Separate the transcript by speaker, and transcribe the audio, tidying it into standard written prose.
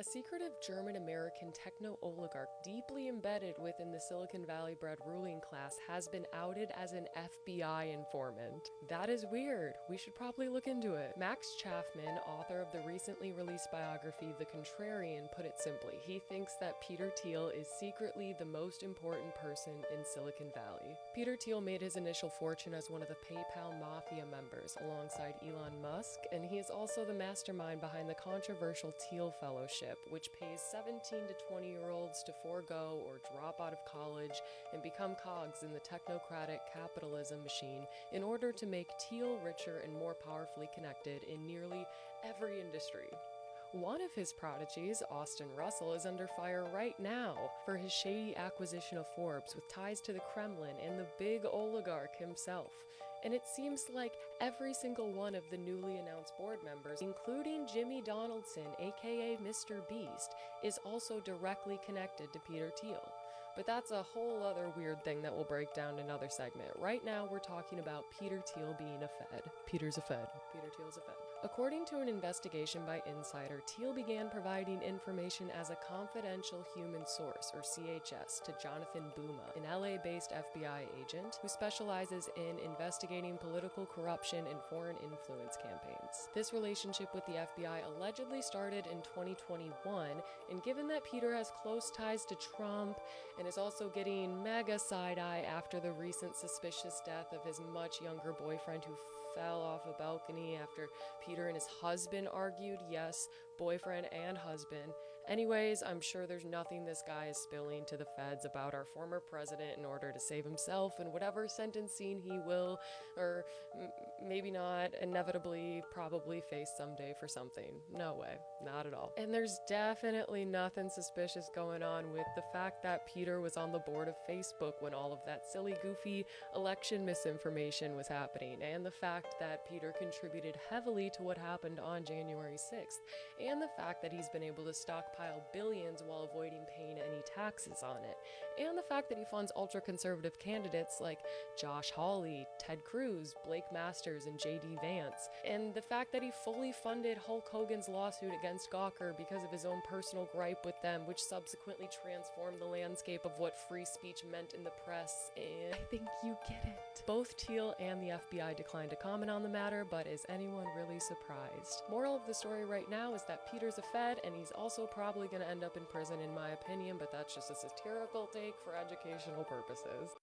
Speaker 1: A secretive German-American techno-oligarch deeply embedded within the Silicon Valley-bred ruling class has been outed as an FBI informant. That is weird. We should probably look into it. Max Chaffman, author of the recently released biography The Contrarian, put it simply. He thinks that Peter Thiel is secretly the most important person in Silicon Valley. Peter Thiel made his initial fortune as one of the PayPal mafia members alongside Elon Musk, and he is also the mastermind behind the controversial Thiel Fellowship, which pays 17 to 20-year-olds to forego or drop out of college and become cogs in the technocratic capitalism machine in order to make Thiel richer and more powerfully connected in nearly every industry. One of his prodigies, Austin Russell, is under fire right now for his shady acquisition of Forbes with ties to the Kremlin and the big oligarch himself. And it seems like every single one of the newly announced board members, including Jimmy Donaldson, aka Mr. Beast, is also directly connected to Peter Thiel. But that's a whole other weird thing that we'll break down in another segment. Right now, we're talking about Peter Thiel being a Fed. Peter's a Fed. Peter Thiel's a Fed. According to an investigation by Insider, Thiel began providing information as a confidential human source, or CHS, to Jonathan Buma, an LA-based FBI agent who specializes in investigating political corruption and foreign influence campaigns. This relationship with the FBI allegedly started in 2021, and given that Peter has close ties to Trump and is also getting mega side-eye after the recent suspicious death of his much younger boyfriend who fell off a balcony after Peter and his husband argued, yes, boyfriend and husband. Anyways, I'm sure there's nothing this guy is spilling to the feds about our former president in order to save himself and whatever sentencing he will, or maybe not, inevitably probably face someday for something. No way. Not at all. And there's definitely nothing suspicious going on with the fact that Peter was on the board of Facebook when all of that silly, goofy election misinformation was happening, and the fact that Peter contributed heavily to what happened on January 6th, and the fact that he's been able to stockpile billions while avoiding paying any taxes on it, and the fact that he funds ultra-conservative candidates like Josh Hawley, Ted Cruz, Blake Masters, and J.D. Vance, and the fact that he fully funded Hulk Hogan's lawsuit against Gawker because of his own personal gripe with them, which subsequently transformed the landscape of what free speech meant in the press, and I think you get it. Both Thiel and the FBI declined to comment on the matter, but is anyone really surprised? Moral of the story right now is that Peter's a Fed, and he's also probably going to end up in prison in my opinion, but that's just a satirical take for educational purposes.